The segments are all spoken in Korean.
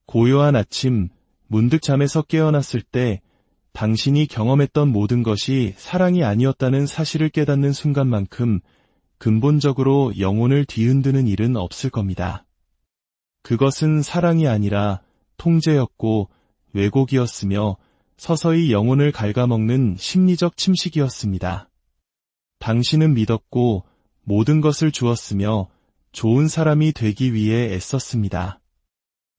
고요한 아침, 문득 잠에서 깨어났을 때 당신이 경험했던 모든 것이 사랑이 아니었다는 사실을 깨닫는 순간만큼 근본적으로 영혼을 뒤흔드는 일은 없을 겁니다. 그것은 사랑이 아니라 통제였고 왜곡이었으며 서서히 영혼을 갉아먹는 심리적 침식이었습니다. 당신은 믿었고 모든 것을 주었으며 좋은 사람이 되기 위해 애썼습니다.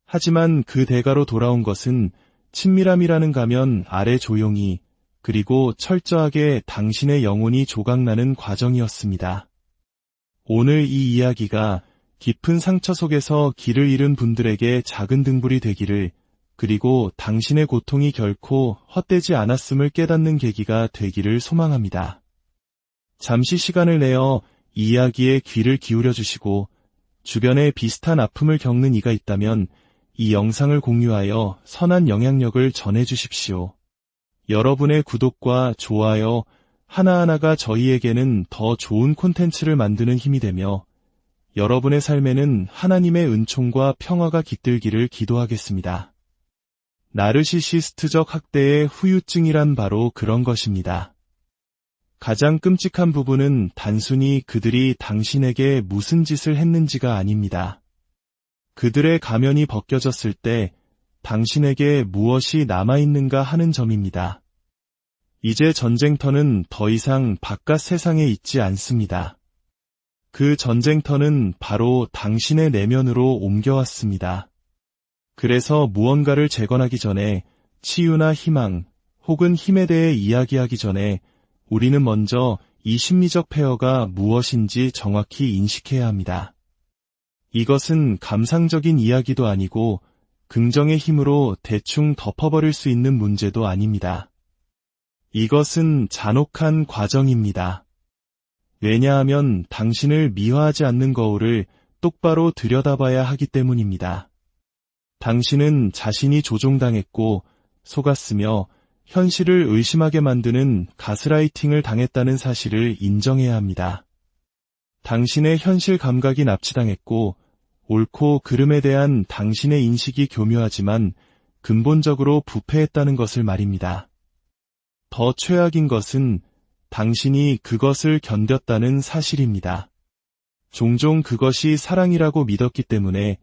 하지만 그 대가로 돌아온 것은 친밀함이라는 가면 아래 조용히 그리고 철저하게 당신의 영혼이 조각나는 과정이었습니다. 오늘 이 이야기가 깊은 상처 속에서 길을 잃은 분들에게 작은 등불이 되기를, 그리고 당신의 고통이 결코 헛되지 않았음을 깨닫는 계기가 되기를 소망합니다. 잠시 시간을 내어 이 이야기에 귀를 기울여 주시고 주변에 비슷한 아픔을 겪는 이가 있다면 이 영상을 공유하여 선한 영향력을 전해 주십시오. 여러분의 구독과 좋아요 하나하나가 저희에게는 더 좋은 콘텐츠를 만드는 힘이 되며 여러분의 삶에는 하나님의 은총과 평화가 깃들기를 기도하겠습니다. 나르시시스트적 학대의 후유증이란 바로 그런 것입니다. 가장 끔찍한 부분은 단순히 그들이 당신에게 무슨 짓을 했는지가 아닙니다. 그들의 가면이 벗겨졌을 때 당신에게 무엇이 남아있는가 하는 점입니다. 이제 전쟁터는 더 이상 바깥 세상에 있지 않습니다. 그 전쟁터는 바로 당신의 내면으로 옮겨왔습니다. 그래서 무언가를 재건하기 전에 치유나 희망 혹은 힘에 대해 이야기하기 전에 우리는 먼저 이 심리적 폐허가 무엇인지 정확히 인식해야 합니다. 이것은 감상적인 이야기도 아니고 긍정의 힘으로 대충 덮어버릴 수 있는 문제도 아닙니다. 이것은 잔혹한 과정입니다. 왜냐하면 당신을 미화하지 않는 거울을 똑바로 들여다봐야 하기 때문입니다. 당신은 자신이 조종당했고 속았으며 현실을 의심하게 만드는 가스라이팅을 당했다는 사실을 인정해야 합니다. 당신의 현실 감각이 납치당했고 옳고 그름에 대한 당신의 인식이 교묘하지만 근본적으로 부패했다는 것을 말입니다. 더 최악인 것은 당신이 그것을 견뎠다는 사실입니다. 종종 그것이 사랑이라고 믿었기 때문에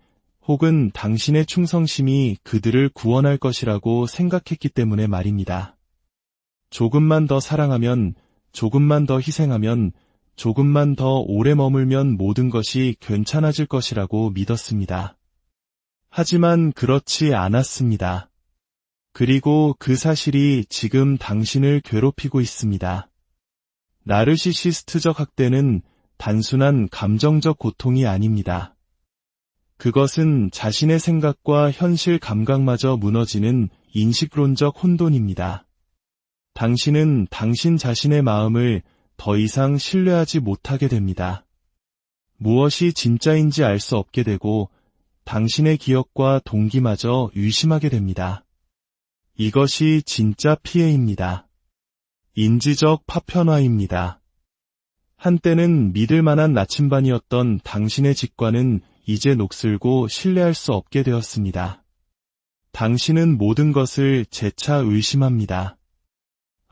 혹은 당신의 충성심이 그들을 구원할 것이라고 생각했기 때문에 말입니다. 조금만 더 사랑하면, 조금만 더 희생하면, 조금만 더 오래 머물면 모든 것이 괜찮아질 것이라고 믿었습니다. 하지만 그렇지 않았습니다. 그리고 그 사실이 지금 당신을 괴롭히고 있습니다. 나르시시스트적 학대는 단순한 감정적 고통이 아닙니다. 그것은 자신의 생각과 현실 감각마저 무너지는 인식론적 혼돈입니다. 당신은 당신 자신의 마음을 더 이상 신뢰하지 못하게 됩니다. 무엇이 진짜인지 알 수 없게 되고 당신의 기억과 동기마저 의심하게 됩니다. 이것이 진짜 피해입니다. 인지적 파편화입니다. 한때는 믿을 만한 나침반이었던 당신의 직관은 이제 녹슬고 신뢰할 수 없게 되었습니다. 당신은 모든 것을 재차 의심합니다.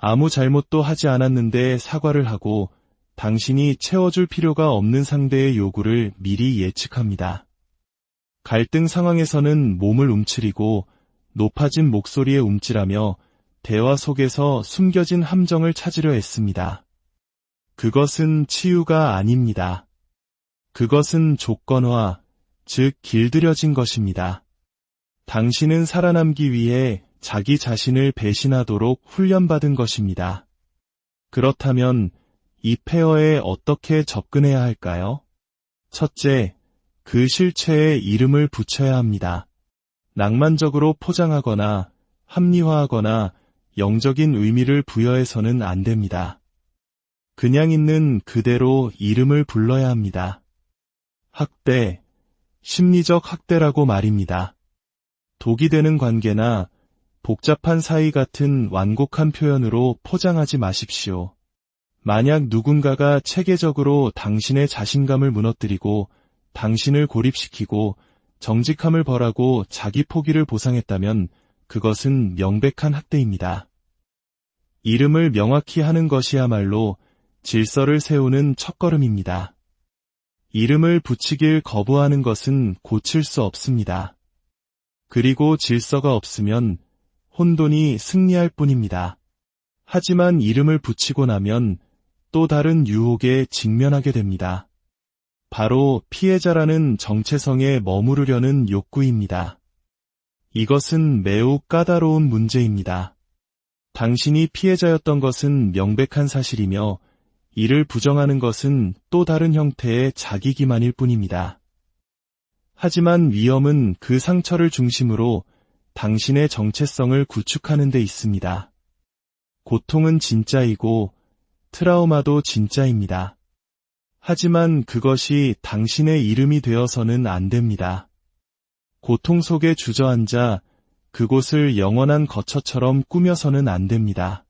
아무 잘못도 하지 않았는데 사과를 하고 당신이 채워줄 필요가 없는 상대의 요구를 미리 예측합니다. 갈등 상황에서는 몸을 움츠리고 높아진 목소리에 움찔하며 대화 속에서 숨겨진 함정을 찾으려 애씁니다. 그것은 치유가 아닙니다. 그것은 조건화, 즉 길들여진 것입니다. 당신은 살아남기 위해 자기 자신을 배신하도록 훈련받은 것입니다. 그렇다면 이 폐허에 어떻게 접근해야 할까요? 첫째, 그 실체에 이름을 붙여야 합니다. 낭만적으로 포장하거나 합리화하거나 영적인 의미를 부여해서는 안 됩니다. 그냥 있는 그대로 이름을 불러야 합니다. 학대, 심리적 학대라고 말입니다. 독이 되는 관계나 복잡한 사이 같은 완곡한 표현으로 포장하지 마십시오. 만약 누군가가 체계적으로 당신의 자신감을 무너뜨리고 당신을 고립시키고 정직함을 벌하고 자기 포기를 보상했다면 그것은 명백한 학대입니다. 이름을 명확히 하는 것이야말로 질서를 세우는 첫걸음입니다. 이름을 붙이길 거부하는 것은 고칠 수 없습니다. 그리고 질서가 없으면 혼돈이 승리할 뿐입니다. 하지만 이름을 붙이고 나면 또 다른 유혹에 직면하게 됩니다. 바로 피해자라는 정체성에 머무르려는 욕구입니다. 이것은 매우 까다로운 문제입니다. 당신이 피해자였던 것은 명백한 사실이며 이를 부정하는 것은 또 다른 형태의 자기 기만일 뿐입니다. 하지만 위험은 그 상처를 중심으로 당신의 정체성을 구축하는 데 있습니다. 고통은 진짜이고 트라우마도 진짜입니다. 하지만 그것이 당신의 이름이 되어서는 안 됩니다. 고통 속에 주저앉아 그곳을 영원한 거처처럼 꾸며서는 안 됩니다.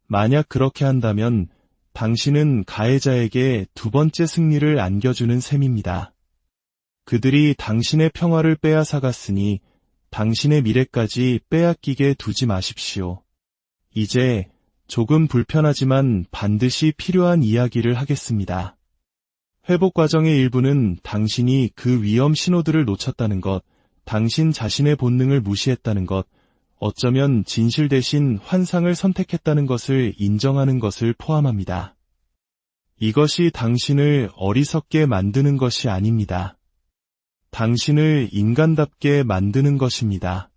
만약 그렇게 한다면 당신은 가해자에게 두 번째 승리를 안겨주는 셈입니다. 그들이 당신의 평화를 빼앗아갔으니 당신의 미래까지 빼앗기게 두지 마십시오. 이제 조금 불편하지만 반드시 필요한 이야기를 하겠습니다. 회복 과정의 일부는 당신이 그 위험 신호들을 놓쳤다는 것, 당신 자신의 본능을 무시했다는 것, 어쩌면 진실 대신 환상을 선택했다는 것을 인정하는 것을 포함합니다. 이것이 당신을 어리석게 만드는 것이 아닙니다. 당신을 인간답게 만드는 것입니다.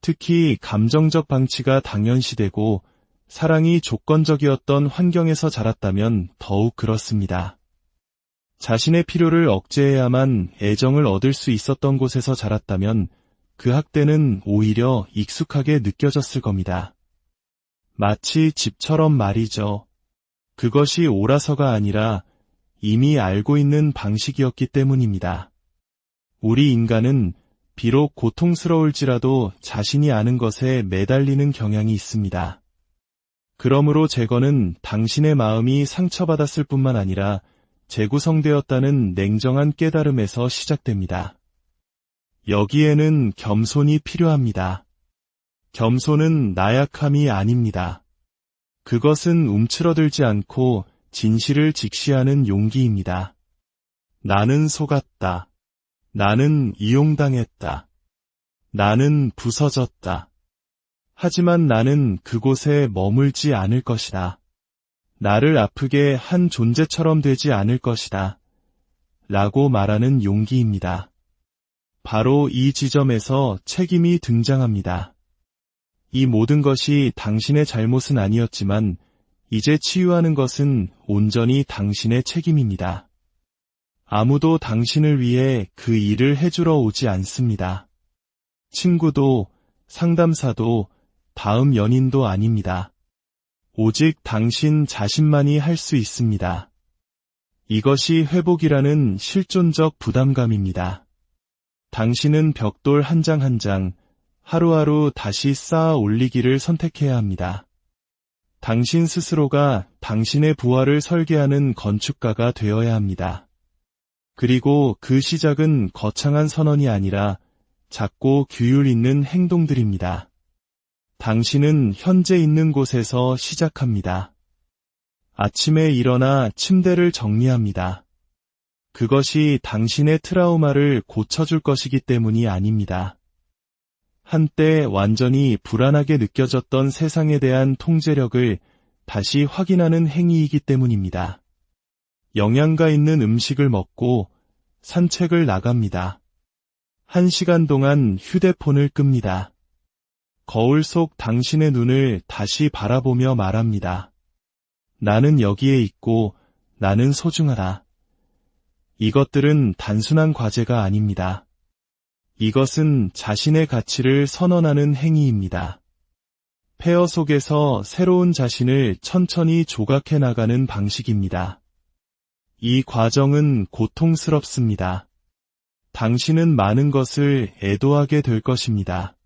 특히 감정적 방치가 당연시되고 사랑이 조건적이었던 환경에서 자랐다면 더욱 그렇습니다. 자신의 필요를 억제해야만 애정을 얻을 수 있었던 곳에서 자랐다면 그 학대는 오히려 익숙하게 느껴졌을 겁니다. 마치 집처럼 말이죠. 그것이 옳아서가 아니라 이미 알고 있는 방식이었기 때문입니다. 우리 인간은 비록 고통스러울지라도 자신이 아는 것에 매달리는 경향이 있습니다. 그러므로 제거는 당신의 마음이 상처받았을 뿐만 아니라 재구성되었다는 냉정한 깨달음에서 시작됩니다. 여기에는 겸손이 필요합니다. 겸손은 나약함이 아닙니다. 그것은 움츠러들지 않고 진실을 직시하는 용기입니다. 나는 속았다. 나는 이용당했다. 나는 부서졌다. 하지만 나는 그곳에 머물지 않을 것이다. 나를 아프게 한 존재처럼 되지 않을 것이다. 라고 말하는 용기입니다. 바로 이 지점에서 책임이 등장합니다. 이 모든 것이 당신의 잘못은 아니었지만 이제 치유하는 것은 온전히 당신의 책임입니다. 아무도 당신을 위해 그 일을 해주러 오지 않습니다. 친구도, 상담사도, 다음 연인도 아닙니다. 오직 당신 자신만이 할 수 있습니다. 이것이 회복이라는 실존적 부담감입니다. 당신은 벽돌 한 장 한 장, 하루하루 다시 쌓아 올리기를 선택해야 합니다. 당신 스스로가 당신의 부활을 설계하는 건축가가 되어야 합니다. 그리고 그 시작은 거창한 선언이 아니라 작고 규율 있는 행동들입니다. 당신은 현재 있는 곳에서 시작합니다. 아침에 일어나 침대를 정리합니다. 그것이 당신의 트라우마를 고쳐줄 것이기 때문이 아닙니다. 한때 완전히 불안하게 느껴졌던 세상에 대한 통제력을 다시 확인하는 행위이기 때문입니다. 영양가 있는 음식을 먹고 산책을 나갑니다. 1시간 동안 휴대폰을 끕니다. 거울 속 당신의 눈을 다시 바라보며 말합니다. 나는 여기에 있고 나는 소중하다. 이것들은 단순한 과제가 아닙니다. 이것은 자신의 가치를 선언하는 행위입니다. 폐허 속에서 새로운 자신을 천천히 조각해 나가는 방식입니다. 이 과정은 고통스럽습니다. 당신은 많은 것을 애도하게 될 것입니다.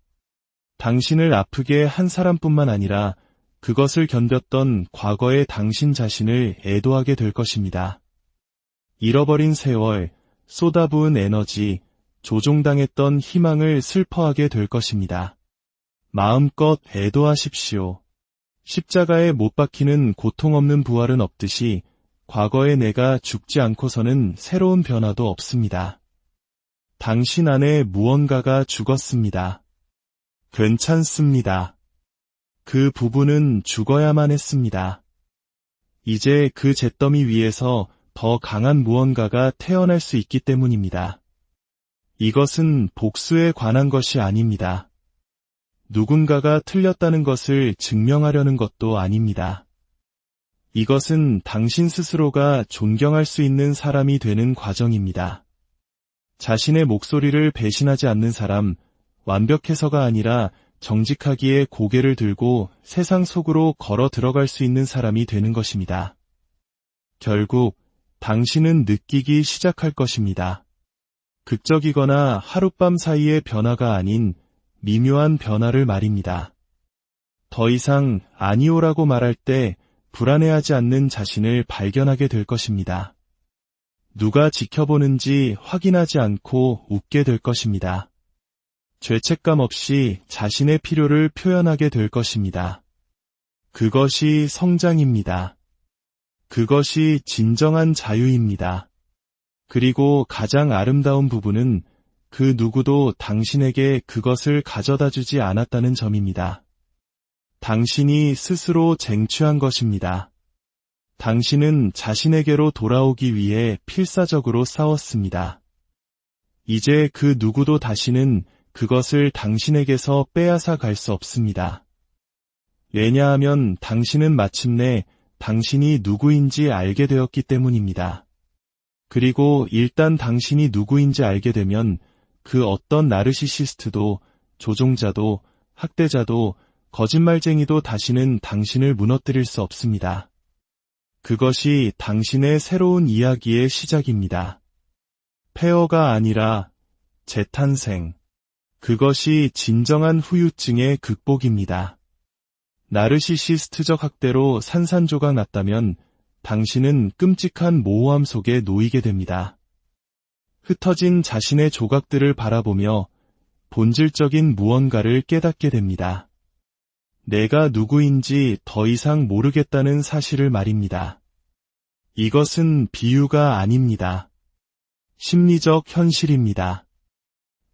당신을 아프게 한 사람뿐만 아니라 그것을 견뎠던 과거의 당신 자신을 애도하게 될 것입니다. 잃어버린 세월, 쏟아부은 에너지, 조종당했던 희망을 슬퍼하게 될 것입니다. 마음껏 애도하십시오. 십자가에 못 박히는 고통 없는 부활은 없듯이 과거의 내가 죽지 않고서는 새로운 변화도 없습니다. 당신 안에 무언가가 죽었습니다. 괜찮습니다. 그 부분은 죽어야만 했습니다. 이제 그 잿더미 위에서 더 강한 무언가가 태어날 수 있기 때문입니다. 이것은 복수에 관한 것이 아닙니다. 누군가가 틀렸다는 것을 증명하려는 것도 아닙니다. 이것은 당신 스스로가 존경할 수 있는 사람이 되는 과정입니다. 자신의 목소리를 배신하지 않는 사람, 완벽해서가 아니라 정직하기에 고개를 들고 세상 속으로 걸어 들어갈 수 있는 사람이 되는 것입니다. 결국 당신은 느끼기 시작할 것입니다. 극적이거나 하룻밤 사이의 변화가 아닌 미묘한 변화를 말입니다. 더 이상 아니오라고 말할 때 불안해하지 않는 자신을 발견하게 될 것입니다. 누가 지켜보는지 확인하지 않고 웃게 될 것입니다. 죄책감 없이 자신의 필요를 표현하게 될 것입니다. 그것이 성장입니다. 그것이 진정한 자유입니다. 그리고 가장 아름다운 부분은 그 누구도 당신에게 그것을 가져다 주지 않았다는 점입니다. 당신이 스스로 쟁취한 것입니다. 당신은 자신에게로 돌아오기 위해 필사적으로 싸웠습니다. 이제 그 누구도 다시는 그것을 당신에게서 빼앗아 갈 수 없습니다. 왜냐하면 당신은 마침내 당신이 누구인지 알게 되었기 때문입니다. 그리고 일단 당신이 누구인지 알게 되면 그 어떤 나르시시스트도, 조종자도, 학대자도, 거짓말쟁이도 다시는 당신을 무너뜨릴 수 없습니다. 그것이 당신의 새로운 이야기의 시작입니다. 폐허가 아니라 재탄생. 그것이 진정한 후유증의 극복입니다. 나르시시스트적 학대로 산산조각 났다면 당신은 끔찍한 모호함 속에 놓이게 됩니다. 흩어진 자신의 조각들을 바라보며 본질적인 무언가를 깨닫게 됩니다. 내가 누구인지 더 이상 모르겠다는 사실을 말입니다. 이것은 비유가 아닙니다. 심리적 현실입니다.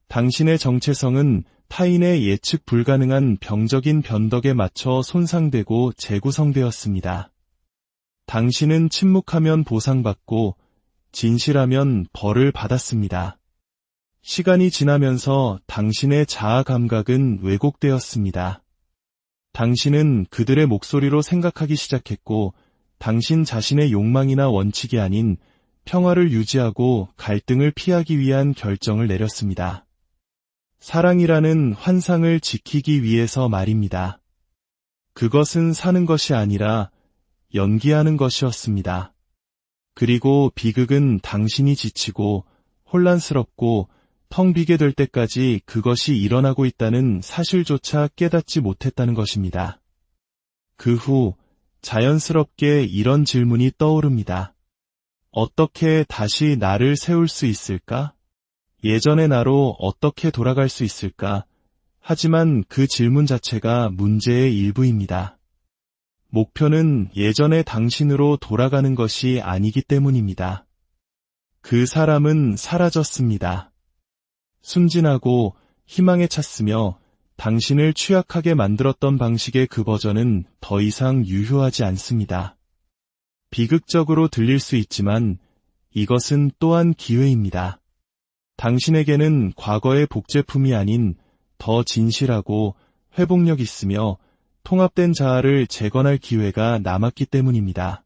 당신의 정체성은 타인의 예측 불가능한 병적인 변덕에 맞춰 손상되고 재구성되었습니다. 당신은 침묵하면 보상받고 진실하면 벌을 받았습니다. 시간이 지나면서 당신의 자아 감각은 왜곡되었습니다. 당신은 그들의 목소리로 생각하기 시작했고 당신 자신의 욕망이나 원칙이 아닌 평화를 유지하고 갈등을 피하기 위한 결정을 내렸습니다. 사랑이라는 환상을 지키기 위해서 말입니다. 그것은 사는 것이 아니라 연기하는 것이었습니다. 그리고 비극은 당신이 지치고 혼란스럽고 텅 비게 될 때까지 그것이 일어나고 있다는 사실조차 깨닫지 못했다는 것입니다. 그 후 자연스럽게 이런 질문이 떠오릅니다. 어떻게 다시 나를 세울 수 있을까? 예전의 나로 어떻게 돌아갈 수 있을까? 하지만 그 질문 자체가 문제의 일부입니다. 목표는 예전의 당신으로 돌아가는 것이 아니기 때문입니다. 그 사람은 사라졌습니다. 순진하고 희망에 찼으며 당신을 취약하게 만들었던 방식의 그 버전은 더 이상 유효하지 않습니다. 비극적으로 들릴 수 있지만 이것은 또한 기회입니다. 당신에게는 과거의 복제품이 아닌 더 진실하고 회복력 있으며 통합된 자아를 재건할 기회가 남았기 때문입니다.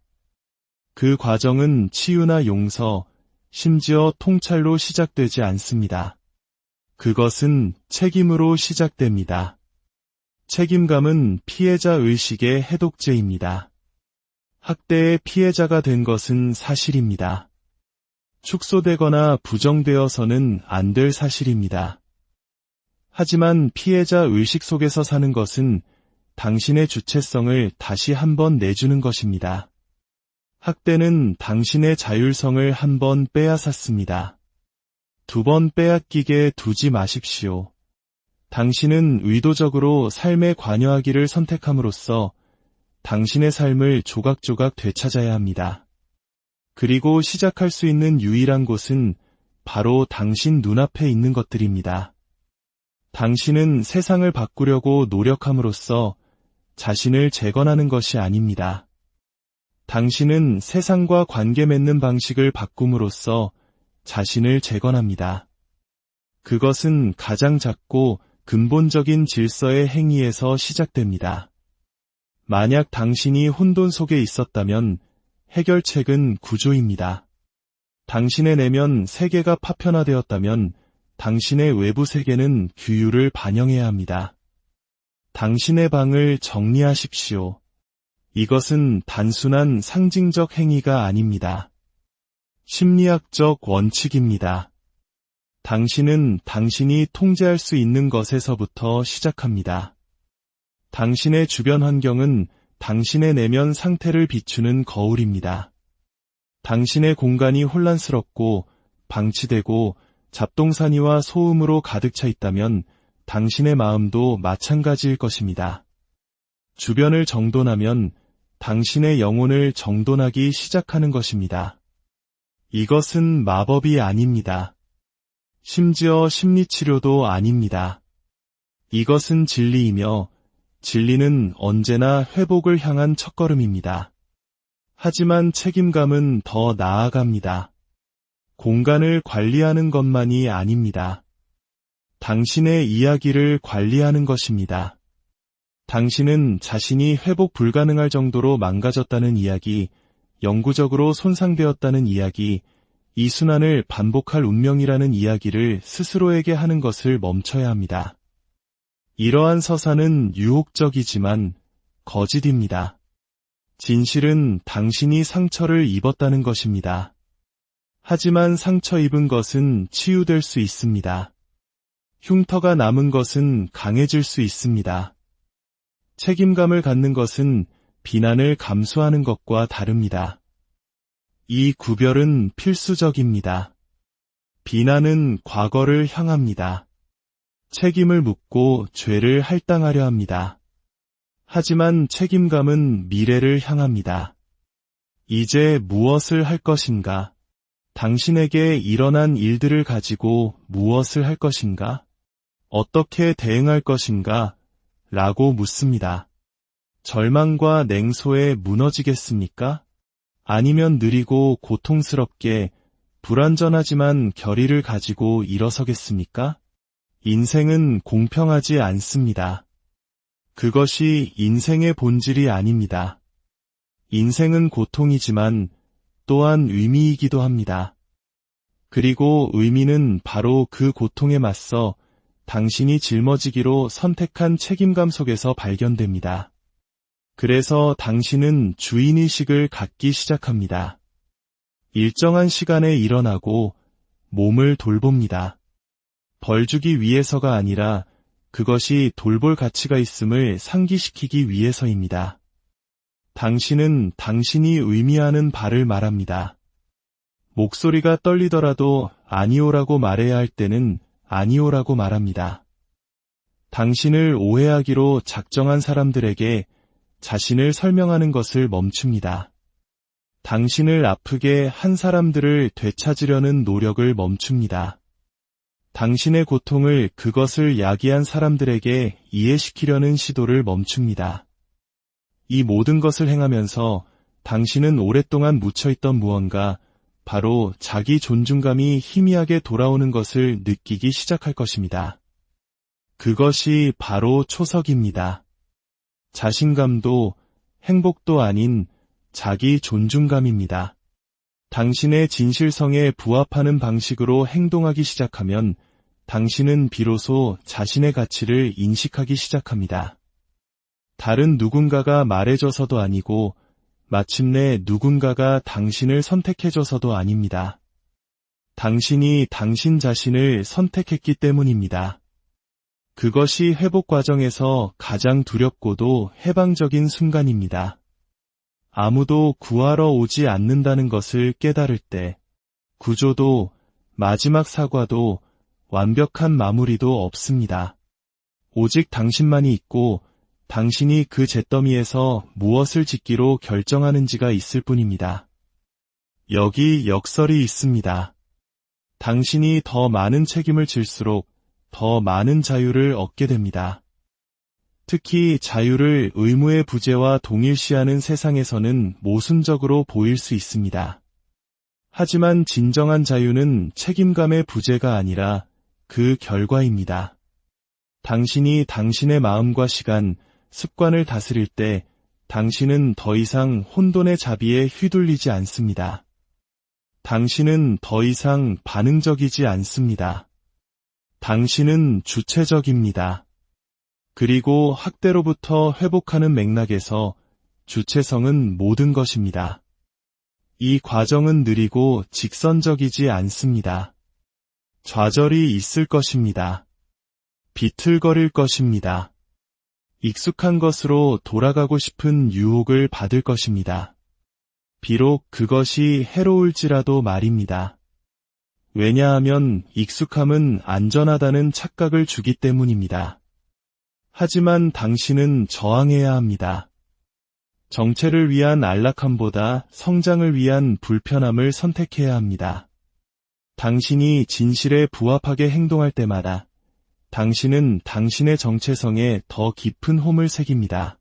그 과정은 치유나 용서, 심지어 통찰로 시작되지 않습니다. 그것은 책임으로 시작됩니다. 책임감은 피해자 의식의 해독제입니다. 학대의 피해자가 된 것은 사실입니다. 축소되거나 부정되어서는 안 될 사실입니다. 하지만 피해자 의식 속에서 사는 것은 당신의 주체성을 다시 한번 내주는 것입니다. 학대는 당신의 자율성을 한번 빼앗았습니다. 두 번 빼앗기게 두지 마십시오. 당신은 의도적으로 삶에 관여하기를 선택함으로써 당신의 삶을 조각조각 되찾아야 합니다. 그리고 시작할 수 있는 유일한 곳은 바로 당신 눈앞에 있는 것들입니다. 당신은 세상을 바꾸려고 노력함으로써 자신을 재건하는 것이 아닙니다. 당신은 세상과 관계 맺는 방식을 바꿈으로써 자신을 재건합니다. 그것은 가장 작고 근본적인 질서의 행위에서 시작됩니다. 만약 당신이 혼돈 속에 있었다면 해결책은 구조입니다. 당신의 내면 세계가 파편화되었다면 당신의 외부 세계는 규율을 반영해야 합니다. 당신의 방을 정리하십시오. 이것은 단순한 상징적 행위가 아닙니다. 심리학적 원칙입니다. 당신은 당신이 통제할 수 있는 것에서부터 시작합니다. 당신의 주변 환경은 당신의 내면 상태를 비추는 거울입니다. 당신의 공간이 혼란스럽고 방치되고 잡동사니와 소음으로 가득 차 있다면 당신의 마음도 마찬가지일 것입니다. 주변을 정돈하면 당신의 영혼을 정돈하기 시작하는 것입니다. 이것은 마법이 아닙니다. 심지어 심리치료도 아닙니다. 이것은 진리이며 진리는 언제나 회복을 향한 첫걸음입니다. 하지만 책임감은 더 나아갑니다. 공간을 관리하는 것만이 아닙니다. 당신의 이야기를 관리하는 것입니다. 당신은 자신이 회복 불가능할 정도로 망가졌다는 이야기, 영구적으로 손상되었다는 이야기, 이 순환을 반복할 운명이라는 이야기를 스스로에게 하는 것을 멈춰야 합니다. 이러한 서사는 유혹적이지만 거짓입니다. 진실은 당신이 상처를 입었다는 것입니다. 하지만 상처 입은 것은 치유될 수 있습니다. 흉터가 남은 것은 강해질 수 있습니다. 책임감을 갖는 것은 비난을 감수하는 것과 다릅니다. 이 구별은 필수적입니다. 비난은 과거를 향합니다. 책임을 묻고 죄를 할당하려 합니다. 하지만 책임감은 미래를 향합니다. 이제 무엇을 할 것인가? 당신에게 일어난 일들을 가지고 무엇을 할 것인가? 어떻게 대응할 것인가? 라고 묻습니다. 절망과 냉소에 무너지겠습니까? 아니면 느리고 고통스럽게 불완전하지만 결의를 가지고 일어서겠습니까? 인생은 공평하지 않습니다. 그것이 인생의 본질이 아닙니다. 인생은 고통이지만 또한 의미이기도 합니다. 그리고 의미는 바로 그 고통에 맞서 당신이 짊어지기로 선택한 책임감 속에서 발견됩니다. 그래서 당신은 주인의식을 갖기 시작합니다. 일정한 시간에 일어나고 몸을 돌봅니다. 벌 주기 위해서가 아니라 그것이 돌볼 가치가 있음을 상기시키기 위해서입니다. 당신은 당신이 의미하는 바를 말합니다. 목소리가 떨리더라도 아니오라고 말해야 할 때는 아니오라고 말합니다. 당신을 오해하기로 작정한 사람들에게 자신을 설명하는 것을 멈춥니다. 당신을 아프게 한 사람들을 되찾으려는 노력을 멈춥니다. 당신의 고통을 그것을 야기한 사람들에게 이해시키려는 시도를 멈춥니다. 이 모든 것을 행하면서 당신은 오랫동안 묻혀있던 무언가, 바로 자기 존중감이 희미하게 돌아오는 것을 느끼기 시작할 것입니다. 그것이 바로 초석입니다. 자신감도 행복도 아닌 자기 존중감입니다. 당신의 진실성에 부합하는 방식으로 행동하기 시작하면 당신은 비로소 자신의 가치를 인식하기 시작합니다. 다른 누군가가 말해줘서도 아니고 마침내 누군가가 당신을 선택해줘서도 아닙니다. 당신이 당신 자신을 선택했기 때문입니다. 그것이 회복 과정에서 가장 두렵고도 해방적인 순간입니다. 아무도 구하러 오지 않는다는 것을 깨달을 때, 구조도 마지막 사과도 완벽한 마무리도 없습니다. 오직 당신만이 있고 당신이 그 잿더미에서 무엇을 짓기로 결정하는지가 있을 뿐입니다. 여기 역설이 있습니다. 당신이 더 많은 책임을 질수록 더 많은 자유를 얻게 됩니다. 특히 자유를 의무의 부재와 동일시하는 세상에서는 모순적으로 보일 수 있습니다. 하지만 진정한 자유는 책임감의 부재가 아니라 그 결과입니다. 당신이 당신의 마음과 시간, 습관을 다스릴 때 당신은 더 이상 혼돈의 자비에 휘둘리지 않습니다. 당신은 더 이상 반응적이지 않습니다. 당신은 주체적입니다. 그리고 학대로부터 회복하는 맥락에서 주체성은 모든 것입니다. 이 과정은 느리고 직선적이지 않습니다. 좌절이 있을 것입니다. 비틀거릴 것입니다. 익숙한 것으로 돌아가고 싶은 유혹을 받을 것입니다. 비록 그것이 해로울지라도 말입니다. 왜냐하면 익숙함은 안전하다는 착각을 주기 때문입니다. 하지만 당신은 저항해야 합니다. 정체를 위한 안락함보다 성장을 위한 불편함을 선택해야 합니다. 당신이 진실에 부합하게 행동할 때마다 당신은 당신의 정체성에 더 깊은 홈을 새깁니다.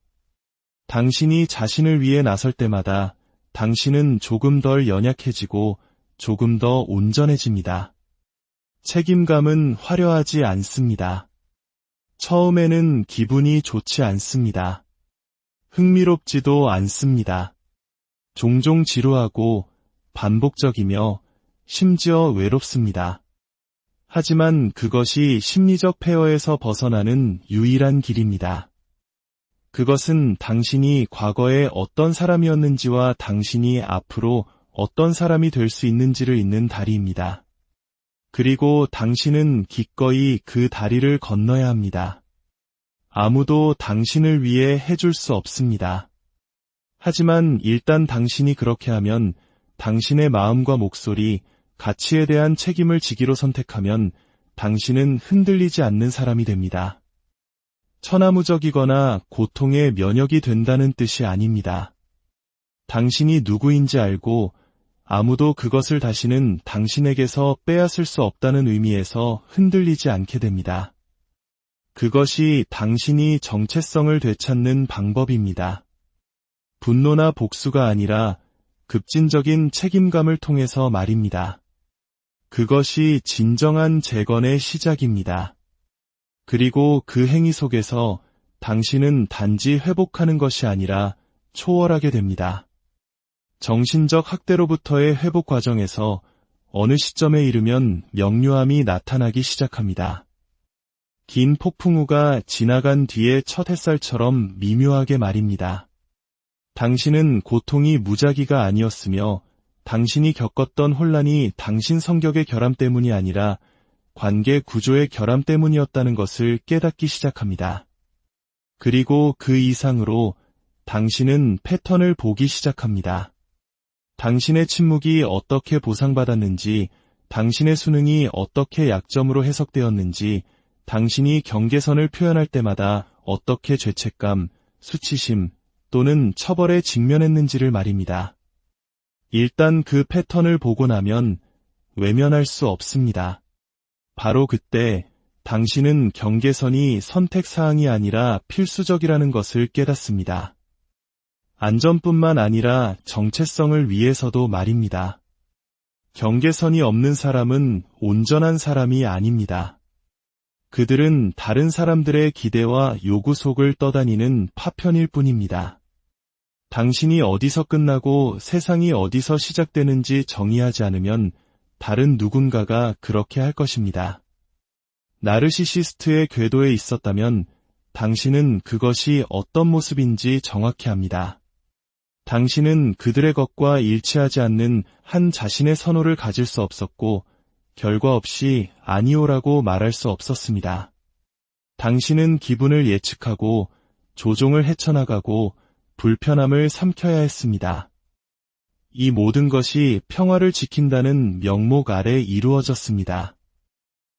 당신이 자신을 위해 나설 때마다 당신은 조금 덜 연약해지고 조금 더 온전해집니다. 책임감은 화려하지 않습니다. 처음에는 기분이 좋지 않습니다. 흥미롭지도 않습니다. 종종 지루하고 반복적이며 심지어 외롭습니다. 하지만 그것이 심리적 폐허에서 벗어나는 유일한 길입니다. 그것은 당신이 과거에 어떤 사람이었는지와 당신이 앞으로 어떤 사람이 될 수 있는지를 잇는 다리입니다. 그리고 당신은 기꺼이 그 다리를 건너야 합니다. 아무도 당신을 위해 해줄 수 없습니다. 하지만 일단 당신이 그렇게 하면 당신의 마음과 목소리, 가치에 대한 책임을 지기로 선택하면 당신은 흔들리지 않는 사람이 됩니다. 천하무적이거나 고통에 면역이 된다는 뜻이 아닙니다. 당신이 누구인지 알고 아무도 그것을 다시는 당신에게서 빼앗을 수 없다는 의미에서 흔들리지 않게 됩니다. 그것이 당신이 정체성을 되찾는 방법입니다. 분노나 복수가 아니라 급진적인 책임감을 통해서 말입니다. 그것이 진정한 재건의 시작입니다. 그리고 그 행위 속에서 당신은 단지 회복하는 것이 아니라 초월하게 됩니다. 정신적 학대로부터의 회복 과정에서 어느 시점에 이르면 명료함이 나타나기 시작합니다. 긴 폭풍우가 지나간 뒤의 첫 햇살처럼 미묘하게 말입니다. 당신은 고통이 무작위가 아니었으며 당신이 겪었던 혼란이 당신 성격의 결함 때문이 아니라 관계 구조의 결함 때문이었다는 것을 깨닫기 시작합니다. 그리고 그 이상으로 당신은 패턴을 보기 시작합니다. 당신의 침묵이 어떻게 보상받았는지, 당신의 수능이 어떻게 약점으로 해석되었는지, 당신이 경계선을 표현할 때마다 어떻게 죄책감, 수치심 또는 처벌에 직면했는지를 말입니다. 일단 그 패턴을 보고 나면 외면할 수 없습니다. 바로 그때 당신은 경계선이 선택사항이 아니라 필수적이라는 것을 깨닫습니다. 안전뿐만 아니라 정체성을 위해서도 말입니다. 경계선이 없는 사람은 온전한 사람이 아닙니다. 그들은 다른 사람들의 기대와 요구 속을 떠다니는 파편일 뿐입니다. 당신이 어디서 끝나고 세상이 어디서 시작되는지 정의하지 않으면 다른 누군가가 그렇게 할 것입니다. 나르시시스트의 궤도에 있었다면 당신은 그것이 어떤 모습인지 정확히 압니다. 당신은 그들의 것과 일치하지 않는 한 자신의 선호를 가질 수 없었고 결과 없이 아니오라고 말할 수 없었습니다. 당신은 기분을 예측하고 조종을 헤쳐나가고 불편함을 삼켜야 했습니다. 이 모든 것이 평화를 지킨다는 명목 아래 이루어졌습니다.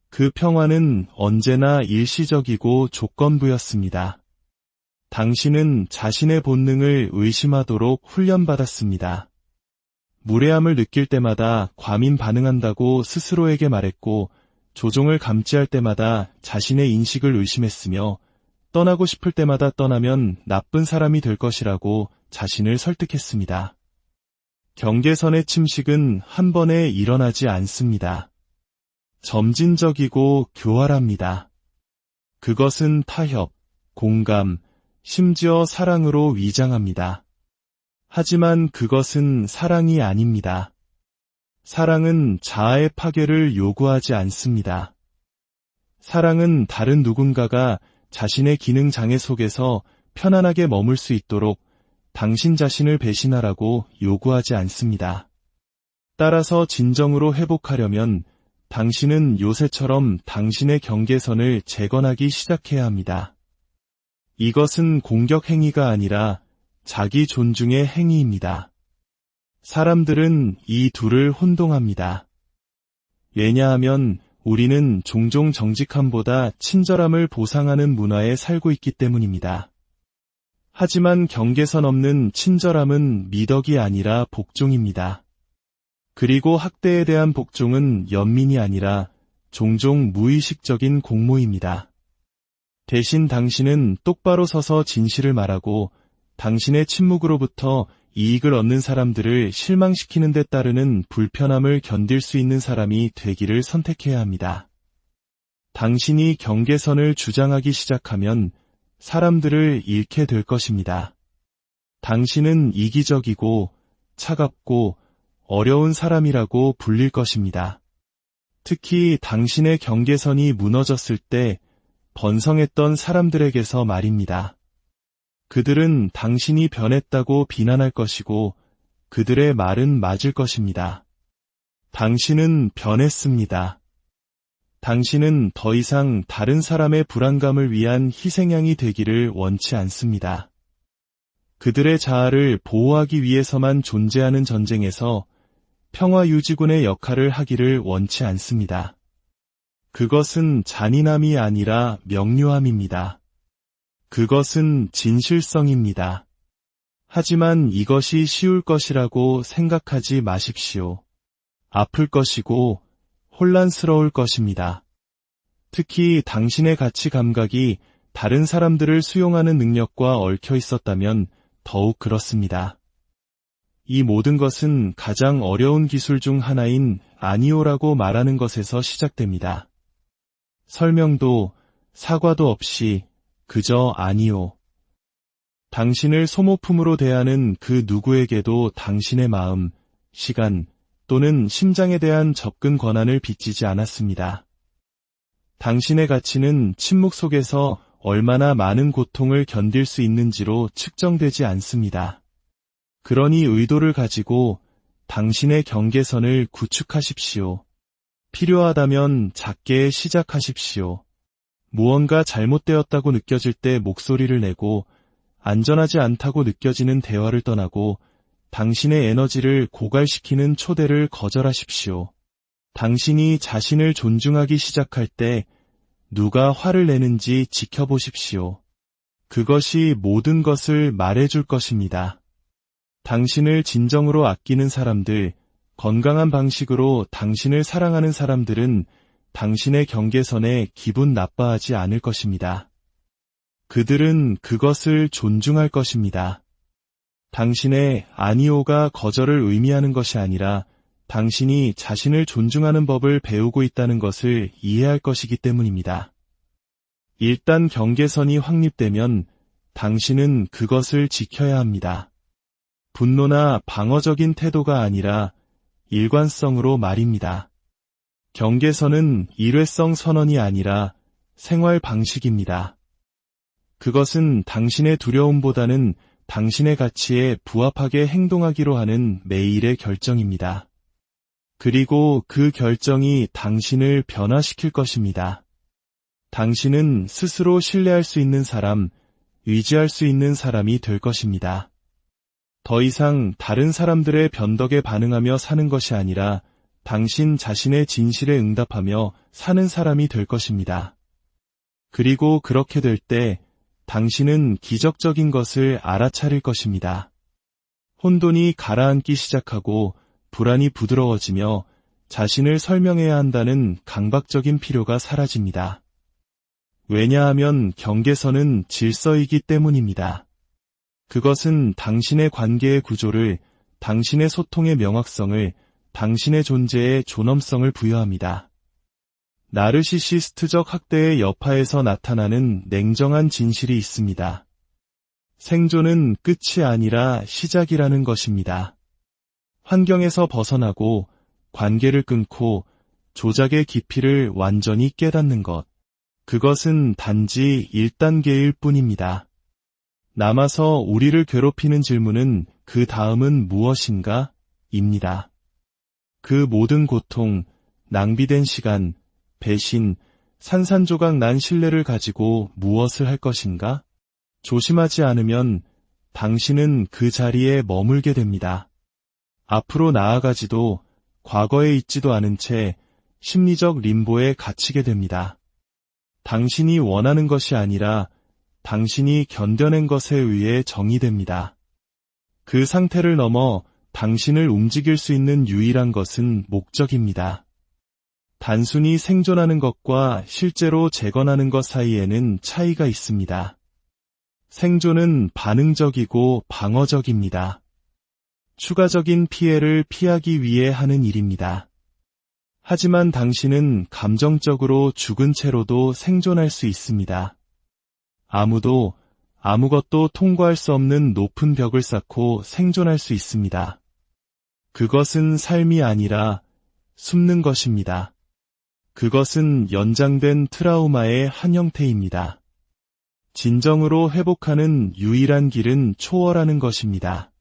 그 평화는 언제나 일시적이고 조건부였습니다. 당신은 자신의 본능을 의심하도록 훈련받았습니다. 무례함을 느낄 때마다 과민 반응한다고 스스로에게 말했고, 조종을 감지할 때마다 자신의 인식을 의심했으며, 떠나고 싶을 때마다 떠나면 나쁜 사람이 될 것이라고 자신을 설득했습니다. 경계선의 침식은 한 번에 일어나지 않습니다. 점진적이고 교활합니다. 그것은 타협, 공감, 심지어 사랑으로 위장합니다. 하지만 그것은 사랑이 아닙니다. 사랑은 자아의 파괴를 요구하지 않습니다. 사랑은 다른 누군가가 자신의 기능 장애 속에서 편안하게 머물 수 있도록 당신 자신을 배신하라고 요구하지 않습니다. 따라서 진정으로 회복하려면 당신은 요새처럼 당신의 경계선을 재건하기 시작해야 합니다. 이것은 공격 행위가 아니라 자기 존중의 행위입니다. 사람들은 이 둘을 혼동합니다. 왜냐하면 우리는 종종 정직함보다 친절함을 보상하는 문화에 살고 있기 때문입니다. 하지만 경계선 없는 친절함은 미덕이 아니라 복종입니다. 그리고 학대에 대한 복종은 연민이 아니라 종종 무의식적인 공모입니다. 대신 당신은 똑바로 서서 진실을 말하고 당신의 침묵으로부터 이익을 얻는 사람들을 실망시키는 데 따르는 불편함을 견딜 수 있는 사람이 되기를 선택해야 합니다. 당신이 경계선을 주장하기 시작하면 사람들을 잃게 될 것입니다. 당신은 이기적이고 차갑고 어려운 사람이라고 불릴 것입니다. 특히 당신의 경계선이 무너졌을 때 번성했던 사람들에게서 말입니다. 그들은 당신이 변했다고 비난할 것이고 그들의 말은 맞을 것입니다. 당신은 변했습니다. 당신은 더 이상 다른 사람의 불안감을 위한 희생양이 되기를 원치 않습니다. 그들의 자아를 보호하기 위해서만 존재하는 전쟁에서 평화유지군의 역할을 하기를 원치 않습니다. 그것은 잔인함이 아니라 명료함입니다. 그것은 진실성입니다. 하지만 이것이 쉬울 것이라고 생각하지 마십시오. 아플 것이고 혼란스러울 것입니다. 특히 당신의 가치 감각이 다른 사람들을 수용하는 능력과 얽혀 있었다면 더욱 그렇습니다. 이 모든 것은 가장 어려운 기술 중 하나인 아니오라고 말하는 것에서 시작됩니다. 설명도 사과도 없이 그저 아니오. 당신을 소모품으로 대하는 그 누구에게도 당신의 마음, 시간 또는 심장에 대한 접근 권한을 빚지지 않았습니다. 당신의 가치는 침묵 속에서 얼마나 많은 고통을 견딜 수 있는지로 측정되지 않습니다. 그러니 의도를 가지고 당신의 경계선을 구축하십시오. 필요하다면 작게 시작하십시오. 무언가 잘못되었다고 느껴질 때 목소리를 내고 안전하지 않다고 느껴지는 대화를 떠나고 당신의 에너지를 고갈시키는 초대를 거절하십시오. 당신이 자신을 존중하기 시작할 때 누가 화를 내는지 지켜보십시오. 그것이 모든 것을 말해줄 것입니다. 당신을 진정으로 아끼는 사람들, 건강한 방식으로 당신을 사랑하는 사람들은 당신의 경계선에 기분 나빠하지 않을 것입니다. 그들은 그것을 존중할 것입니다. 당신의 아니오가 거절을 의미하는 것이 아니라 당신이 자신을 존중하는 법을 배우고 있다는 것을 이해할 것이기 때문입니다. 일단 경계선이 확립되면 당신은 그것을 지켜야 합니다. 분노나 방어적인 태도가 아니라 일관성으로 말입니다. 경계선은 일회성 선언이 아니라 생활 방식입니다. 그것은 당신의 두려움보다는 당신의 가치에 부합하게 행동하기로 하는 매일의 결정입니다. 그리고 그 결정이 당신을 변화시킬 것입니다. 당신은 스스로 신뢰할 수 있는 사람, 의지할 수 있는 사람이 될 것입니다. 더 이상 다른 사람들의 변덕에 반응하며 사는 것이 아니라 당신 자신의 진실에 응답하며 사는 사람이 될 것입니다. 그리고 그렇게 될 때 당신은 기적적인 것을 알아차릴 것입니다. 혼돈이 가라앉기 시작하고 불안이 부드러워지며 자신을 설명해야 한다는 강박적인 필요가 사라집니다. 왜냐하면 경계선은 질서이기 때문입니다. 그것은 당신의 관계의 구조를, 당신의 소통의 명확성을, 당신의 존재의 존엄성을 부여합니다. 나르시시스트적 학대의 여파에서 나타나는 냉정한 진실이 있습니다. 생존은 끝이 아니라 시작이라는 것입니다. 환경에서 벗어나고 관계를 끊고 조작의 깊이를 완전히 깨닫는 것. 그것은 단지 1단계일 뿐입니다. 남아서 우리를 괴롭히는 질문은 그 다음은 무엇인가? 입니다. 그 모든 고통, 낭비된 시간, 배신, 산산조각 난 신뢰를 가지고 무엇을 할 것인가? 조심하지 않으면 당신은 그 자리에 머물게 됩니다. 앞으로 나아가지도 과거에 있지도 않은 채 심리적 림보에 갇히게 됩니다. 당신이 원하는 것이 아니라 당신이 견뎌낸 것에 의해 정의됩니다. 그 상태를 넘어 당신을 움직일 수 있는 유일한 것은 목적입니다. 단순히 생존하는 것과 실제로 재건하는 것 사이에는 차이가 있습니다. 생존은 반응적이고 방어적입니다. 추가적인 피해를 피하기 위해 하는 일입니다. 하지만 당신은 감정적으로 죽은 채로도 생존할 수 있습니다. 아무도 아무것도 통과할 수 없는 높은 벽을 쌓고 생존할 수 있습니다. 그것은 삶이 아니라 숨는 것입니다. 그것은 연장된 트라우마의 한 형태입니다. 진정으로 회복하는 유일한 길은 초월하는 것입니다.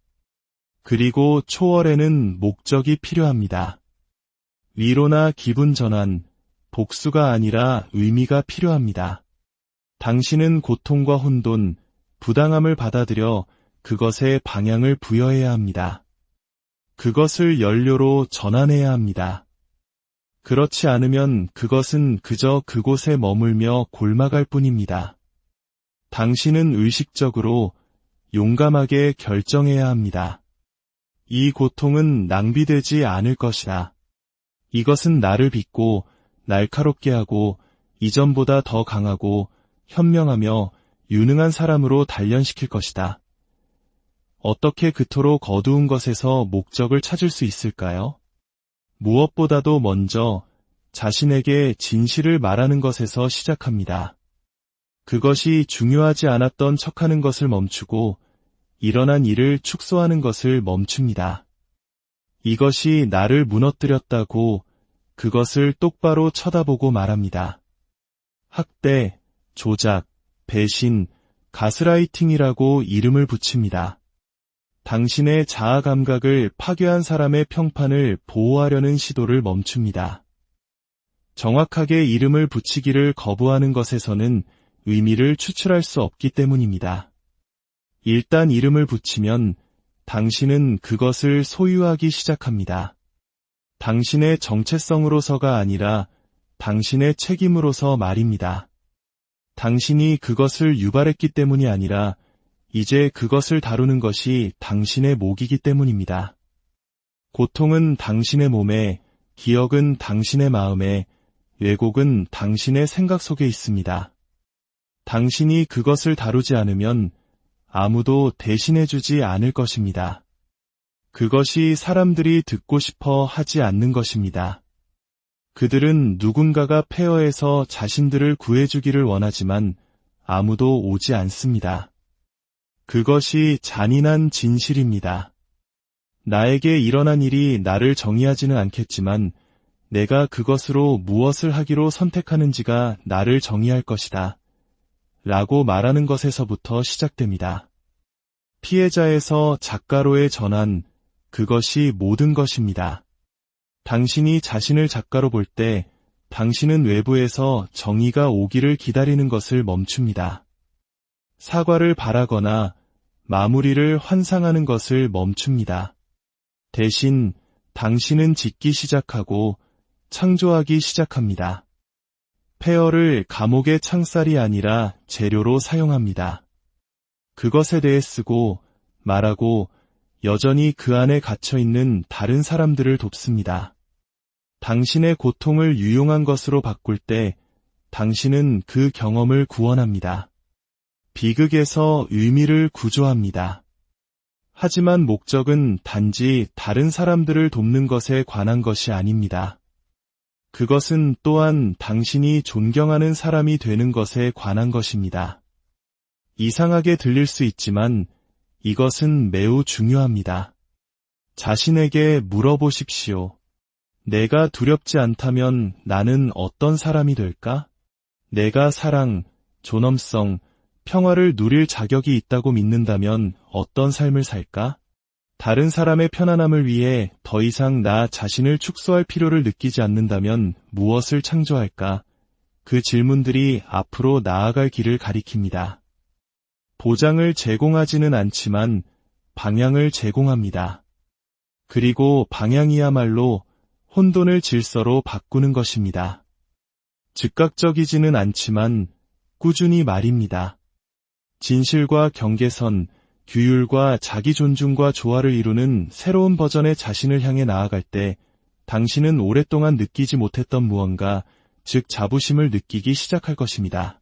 그리고 초월에는 목적이 필요합니다. 위로나 기분 전환, 복수가 아니라 의미가 필요합니다. 당신은 고통과 혼돈, 부당함을 받아들여 그것에 방향을 부여해야 합니다. 그것을 연료로 전환해야 합니다. 그렇지 않으면 그것은 그저 그곳에 머물며 골마갈 뿐입니다. 당신은 의식적으로 용감하게 결정해야 합니다. 이 고통은 낭비되지 않을 것이다. 이것은 나를 빚고 날카롭게 하고 이전보다 더 강하고 현명하며 유능한 사람으로 단련시킬 것이다. 어떻게 그토록 어두운 것에서 목적을 찾을 수 있을까요? 무엇보다도 먼저 자신에게 진실을 말하는 것에서 시작합니다. 그것이 중요하지 않았던 척하는 것을 멈추고 일어난 일을 축소하는 것을 멈춥니다. 이것이 나를 무너뜨렸다고 그것을 똑바로 쳐다보고 말합니다. 학대, 조작, 배신, 가스라이팅이라고 이름을 붙입니다. 당신의 자아 감각을 파괴한 사람의 평판을 보호하려는 시도를 멈춥니다. 정확하게 이름을 붙이기를 거부하는 것에서는 의미를 추출할 수 없기 때문입니다. 일단 이름을 붙이면 당신은 그것을 소유하기 시작합니다. 당신의 정체성으로서가 아니라 당신의 책임으로서 말입니다. 당신이 그것을 유발했기 때문이 아니라 이제 그것을 다루는 것이 당신의 몫이기 때문입니다. 고통은 당신의 몸에, 기억은 당신의 마음에, 왜곡은 당신의 생각 속에 있습니다. 당신이 그것을 다루지 않으면 아무도 대신해주지 않을 것입니다. 그것이 사람들이 듣고 싶어 하지 않는 것입니다. 그들은 누군가가 폐허해서 자신들을 구해주기를 원하지만 아무도 오지 않습니다. 그것이 잔인한 진실입니다. 나에게 일어난 일이 나를 정의하지는 않겠지만 내가 그것으로 무엇을 하기로 선택하는지가 나를 정의할 것이다. 라고 말하는 것에서부터 시작됩니다. 피해자에서 작가로의 전환, 그것이 모든 것입니다. 당신이 자신을 작가로 볼 때 당신은 외부에서 정의가 오기를 기다리는 것을 멈춥니다. 사과를 바라거나 마무리를 환상하는 것을 멈춥니다. 대신 당신은 짓기 시작하고 창조하기 시작합니다. 폐허를 감옥의 창살이 아니라 재료로 사용합니다. 그것에 대해 쓰고 말하고 여전히 그 안에 갇혀있는 다른 사람들을 돕습니다. 당신의 고통을 유용한 것으로 바꿀 때 당신은 그 경험을 구원합니다. 비극에서 의미를 구조합니다. 하지만 목적은 단지 다른 사람들을 돕는 것에 관한 것이 아닙니다. 그것은 또한 당신이 존경하는 사람이 되는 것에 관한 것입니다. 이상하게 들릴 수 있지만 이것은 매우 중요합니다. 자신에게 물어보십시오. 내가 두렵지 않다면 나는 어떤 사람이 될까? 내가 사랑, 존엄성, 평화를 누릴 자격이 있다고 믿는다면 어떤 삶을 살까? 다른 사람의 편안함을 위해 더 이상 나 자신을 축소할 필요를 느끼지 않는다면 무엇을 창조할까? 그 질문들이 앞으로 나아갈 길을 가리킵니다. 보장을 제공하지는 않지만 방향을 제공합니다. 그리고 방향이야말로 혼돈을 질서로 바꾸는 것입니다. 즉각적이지는 않지만 꾸준히 말입니다. 진실과 경계선, 규율과 자기 존중과 조화를 이루는 새로운 버전의 자신을 향해 나아갈 때 당신은 오랫동안 느끼지 못했던 무언가, 즉 자부심을 느끼기 시작할 것입니다.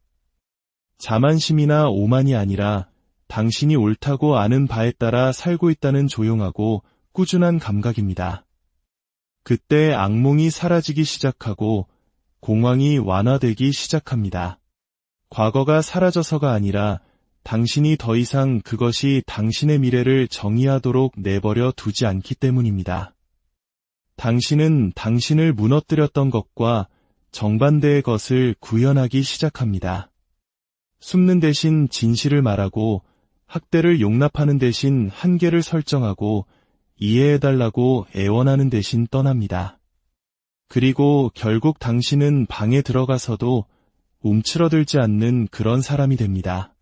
자만심이나 오만이 아니라 당신이 옳다고 아는 바에 따라 살고 있다는 조용하고 꾸준한 감각입니다. 그때 악몽이 사라지기 시작하고 공황이 완화되기 시작합니다. 과거가 사라져서가 아니라 당신이 더 이상 그것이 당신의 미래를 정의하도록 내버려 두지 않기 때문입니다. 당신은 당신을 무너뜨렸던 것과 정반대의 것을 구현하기 시작합니다. 숨는 대신 진실을 말하고 학대를 용납하는 대신 한계를 설정하고 이해해달라고 애원하는 대신 떠납니다. 그리고 결국 당신은 방에 들어가서도 움츠러들지 않는 그런 사람이 됩니다.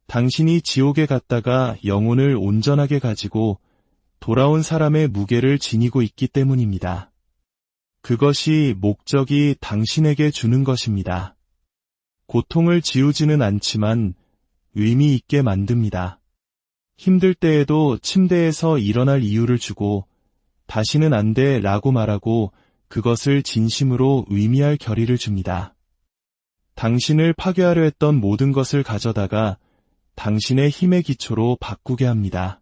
당신이 지옥에 갔다가 영혼을 온전하게 가지고 돌아온 사람의 무게를 지니고 있기 때문입니다. 그것이 목적이 당신에게 주는 것입니다. 고통을 지우지는 않지만 의미 있게 만듭니다. 힘들 때에도 침대에서 일어날 이유를 주고 다시는 안 돼 라고 말하고 그것을 진심으로 의미할 결의를 줍니다. 당신을 파괴하려 했던 모든 것을 가져다가 당신의 힘의 기초로 바꾸게 합니다.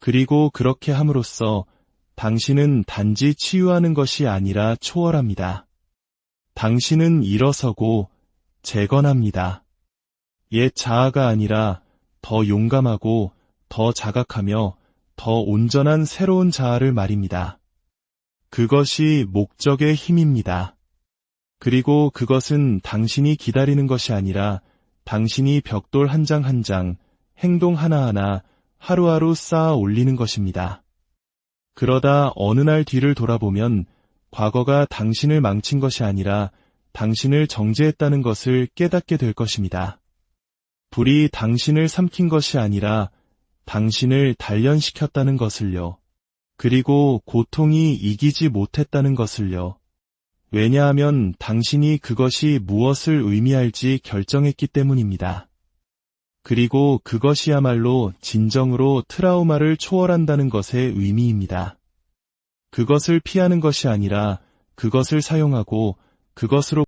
그리고 그렇게 함으로써 당신은 단지 치유하는 것이 아니라 초월합니다. 당신은 일어서고 재건합니다. 옛 자아가 아니라 더 용감하고 더 자각하며 더 온전한 새로운 자아를 말입니다. 그것이 목적의 힘입니다. 그리고 그것은 당신이 기다리는 것이 아니라 당신이 벽돌 한 장 한 장, 행동 하나하나 하루하루 쌓아 올리는 것입니다. 그러다 어느 날 뒤를 돌아보면 과거가 당신을 망친 것이 아니라 당신을 정죄했다는 것을 깨닫게 될 것입니다. 불이 당신을 삼킨 것이 아니라 당신을 단련시켰다는 것을요. 그리고 고통이 이기지 못했다는 것을요. 왜냐하면 당신이 그것이 무엇을 의미할지 결정했기 때문입니다. 그리고 그것이야말로 진정으로 트라우마를 초월한다는 것의 의미입니다. 그것을 피하는 것이 아니라 그것을 사용하고 그것으로